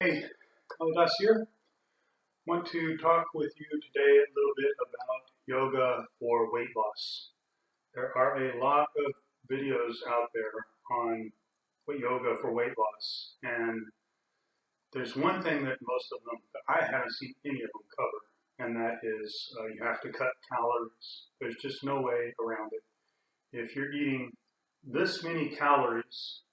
Hey, Kalidas here. Want to talk with you today a little bit about yoga for weight loss. There are a lot of videos out there on yoga for weight loss, and there's one thing that most of them, I haven't seen any of them cover, and that is you have to cut calories. There's just no way around it. If you're eating this many calories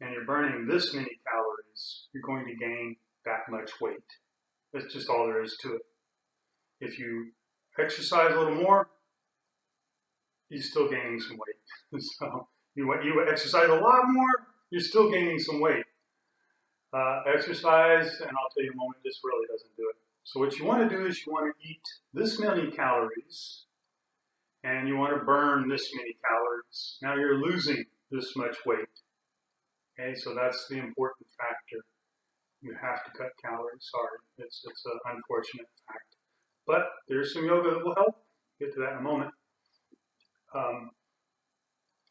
and you're burning this many calories, you're going to gain that much weight. That's just all there is to it. If you exercise a little more, you're still gaining some weight. So you exercise a lot more, you're still gaining some weight. Exercise, and I'll tell you in a moment, this really doesn't do it. So what you want to do is you want to eat this many calories, and you want to burn this many calories. Now you're losing this much weight. Okay, so that's the important factor. You have to cut calories. Sorry, it's an unfortunate fact. But there's some yoga that will help. Get to that in a moment.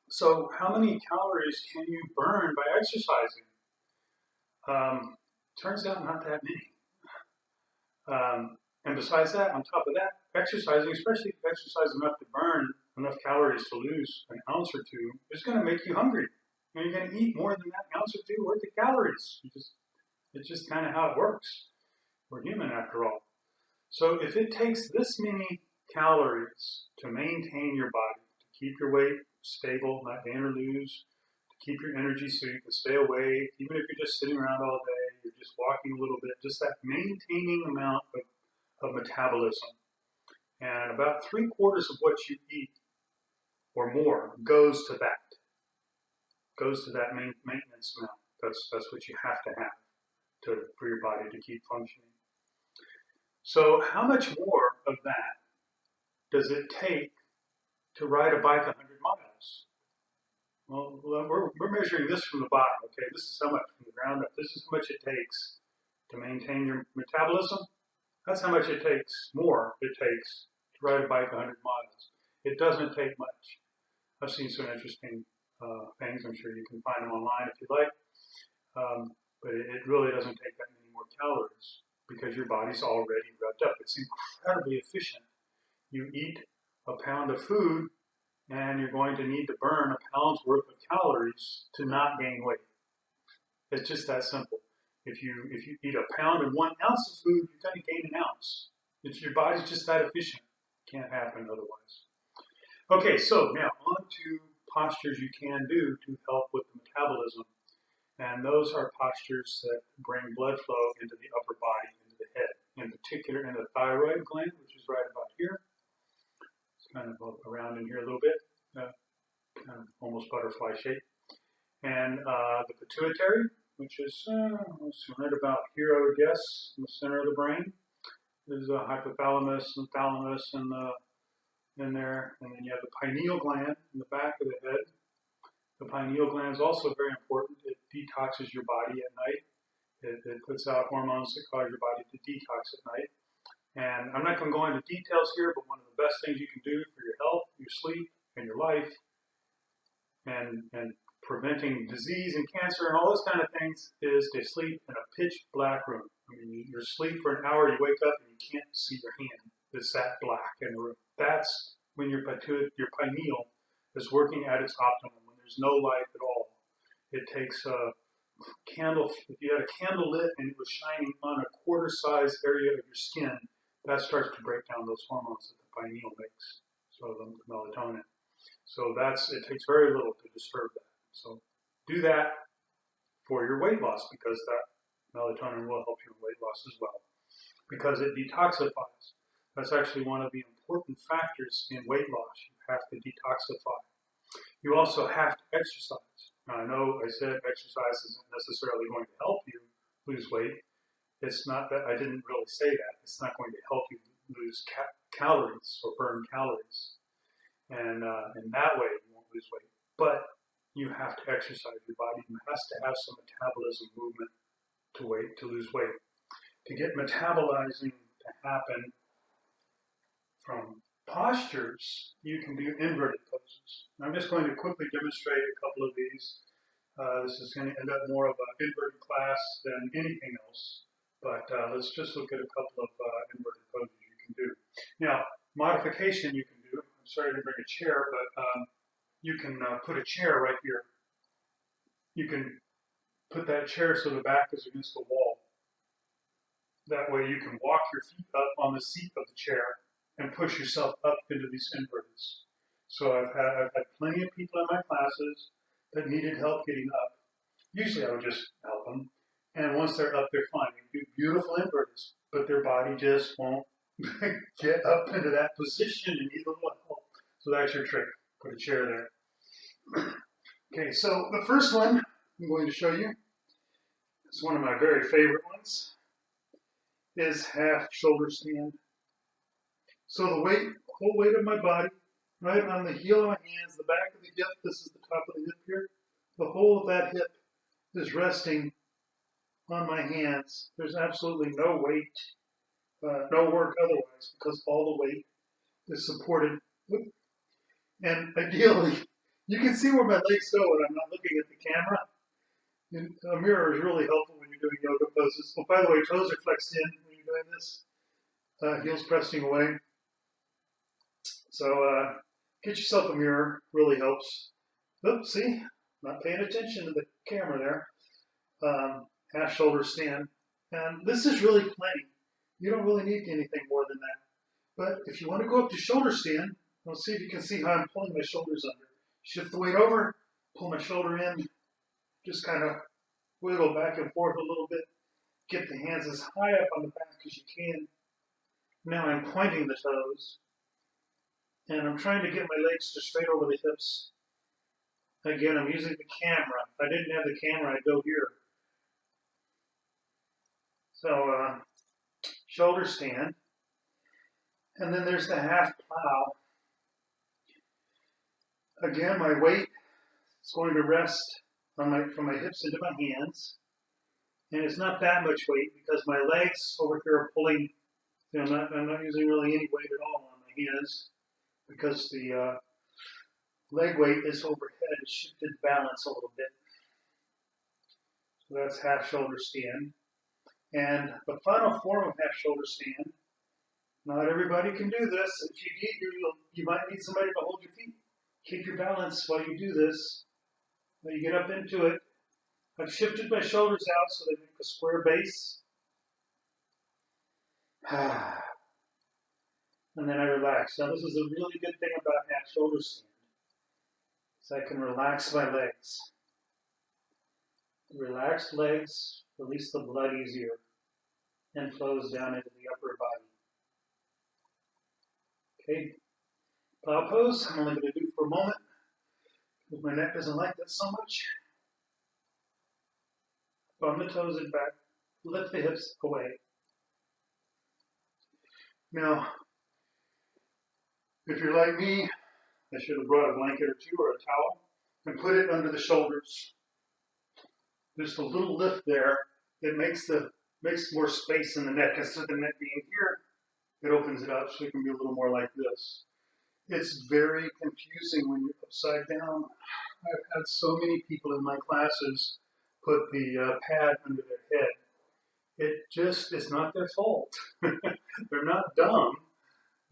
So how many calories can you burn by exercising? Turns out not that many. And besides that, on top of that, exercising, especially if you exercise enough to burn enough calories to lose an ounce or two, is going to make you hungry. And you're going to eat more than that ounce or two worth of calories. It's just kind of how it works. We're human after all. So if it takes this many calories to maintain your body, to keep your weight stable, not gain or lose, to keep your energy so you can stay awake, even if you're just sitting around all day, you're just walking a little bit, just that maintaining amount of metabolism. And about 3/4 of what you eat or more goes to that maintenance amount. That's what you have to have for your body to keep functioning. So how much more of that does it take to ride a bike 100 miles? Well, we're measuring this from the bottom, okay? This is how much from the ground up. This is how much it takes to maintain your metabolism. That's how much it takes, more it takes to ride a bike 100 miles. It doesn't take much. I've seen some interesting things. I'm sure you can find them online if you like. But it really doesn't take that many more calories because your body's already revved up. It's incredibly efficient. You eat a pound of food and you're going to need to burn a pound's worth of calories to not gain weight. It's just that simple. If you eat a pound and 1 ounce of food, you're going to gain an ounce. Your body's just that efficient. Can't happen otherwise. Okay, so now on to postures you can do to help with the metabolism. And those are postures that bring blood flow into the upper body, into the head, in particular in the thyroid gland, which is right about here. It's kind of around in here a little bit, kind of almost butterfly shape. And the pituitary, which is right about here, I would guess, in the center of the brain. There's a hypothalamus and thalamus in there. And then you have the pineal gland in the back of the head. The pineal gland is also very important. It detoxes your body at night. It puts out hormones that cause your body to detox at night. And I'm not going to go into details here, but one of the best things you can do for your health, your sleep, and your life, and preventing disease and cancer and all those kind of things is to sleep in a pitch black room. I mean, you sleep for an hour, you wake up and you can't see your hand. It's that black in the room. That's when your pineal is working at its optimum. There's no light at all. It takes a candle. If you had a candle lit and it was shining on a quarter-size area of your skin, that starts to break down those hormones that the pineal makes, so the melatonin. So it takes very little to disturb that. So do that for your weight loss because that melatonin will help your weight loss as well. Because it detoxifies. That's actually one of the important factors in weight loss. You have to detoxify. You also have to exercise. Now, I know I said exercise isn't necessarily going to help you lose weight. It's not that I didn't really say that. It's not going to help you lose calories or burn calories. And in that way, you won't lose weight. But you have to exercise. Your body has to have some metabolism movement to lose weight. To get metabolizing to happen from postures, you can do inverted poses. I'm just going to quickly demonstrate a couple of these. This is going to end up more of an inverted class than anything else, but let's just look at a couple of inverted poses you can do. Now, modification you can do. I'm sorry to bring a chair, but you can put a chair right here. You can put that chair so the back is against the wall. That way you can walk your feet up on the seat of the chair and push yourself up into these inverteds. So I've had plenty of people in my classes that needed help getting up. Usually I would just help them. And once they're up, they're fine. They do beautiful inverteds, but their body just won't get up into that position and need a little help. So that's your trick. Put a chair there. Okay, so the first one I'm going to show you is one of my very favorite ones, is half shoulder stand. So the weight, whole weight of my body, right on the heel of my hands, the back of the hip, this is the top of the hip here. The whole of that hip is resting on my hands. There's absolutely no weight, no work otherwise, because all the weight is supported. And ideally, you can see where my legs go when I'm not looking at the camera. And a mirror is really helpful when you're doing yoga poses. Oh, by the way, toes are flexed in when you're doing this. Heels pressing away. So get yourself a mirror, really helps. Oops, see? Not paying attention to the camera there. Half shoulder stand. And this is really plenty. You don't really need anything more than that. But if you want to go up to shoulder stand, let's see if you can see how I'm pulling my shoulders under. Shift the weight over, pull my shoulder in, just kind of wiggle back and forth a little bit. Get the hands as high up on the back as you can. Now I'm pointing the toes. And I'm trying to get my legs just straight over the hips. Again, I'm using the camera. If I didn't have the camera, I'd go here. So, shoulder stand. And then there's the half plow. Again, my weight is going to rest on from my hips into my hands. And it's not that much weight because my legs over here are pulling. I'm not using really any weight at all on my hands because the leg weight is overhead. It's shifted balance a little bit. So that's half shoulder stand. And the final form of half shoulder stand, not everybody can do this. If you need, you might need somebody to hold your feet. Keep your balance while you do this. When you get up into it, I've shifted my shoulders out so they make a square base. And then I relax. Now this is a really good thing about half shoulder stand, is I can relax my legs. Relaxed legs release the blood easier and flows down into the upper body. Okay, plow pose, I'm only going to do for a moment because my neck doesn't like that so much. Bum the toes in back, lift the hips away. Now, if you're like me, I should have brought a blanket or two or a towel and put it under the shoulders. Just a little lift there. It makes more space in the neck. Instead of the neck being here, it opens it up so it can be a little more like this. It's very confusing when you're upside down. I've had so many people in my classes put the pad under their head. It's not their fault. They're not dumb.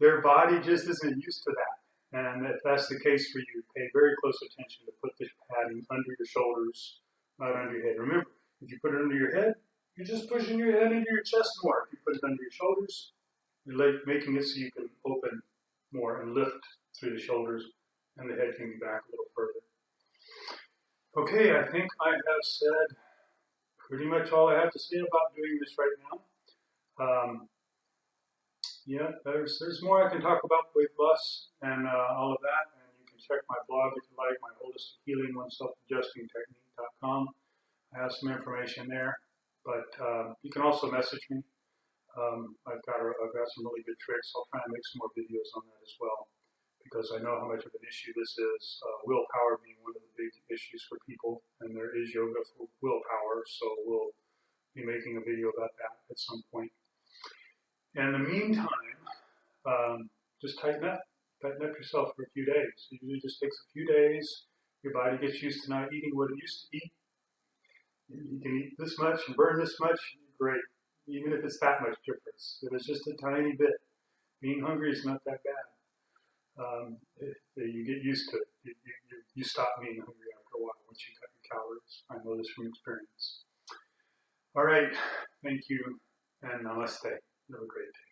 Their body just isn't used to that. And if that's the case for you, pay very close attention to put this padding under your shoulders, not under your head. Remember, if you put it under your head, you're just pushing your head into your chest more. If you put it under your shoulders, you're making it so you can open more and lift through the shoulders, and the head can be back a little further. Okay, I think I have said pretty much all I have to say about doing this right now. Yeah, there's more I can talk about weight loss and all of that, and you can check my blog if you like, my holistic healing, self-adjusting technique.com. I have some information there, but you can also message me. I've got some really good tricks. I'll try and make some more videos on that as well, because I know how much of an issue this is. Willpower being one of the big issues for people, and there is yoga for willpower, so we'll be making a video about that at some point. In the meantime, just tighten up yourself for a few days. It usually just takes a few days Your body gets used to not eating what it used to eat. You can eat this much and burn this much, great. Even if it's that much difference. If it's just a tiny bit. Being hungry is not that bad. You get used to it. You stop being hungry after a while once you cut your calories. I know this from experience. All right. Thank you. And namaste. Have a great day.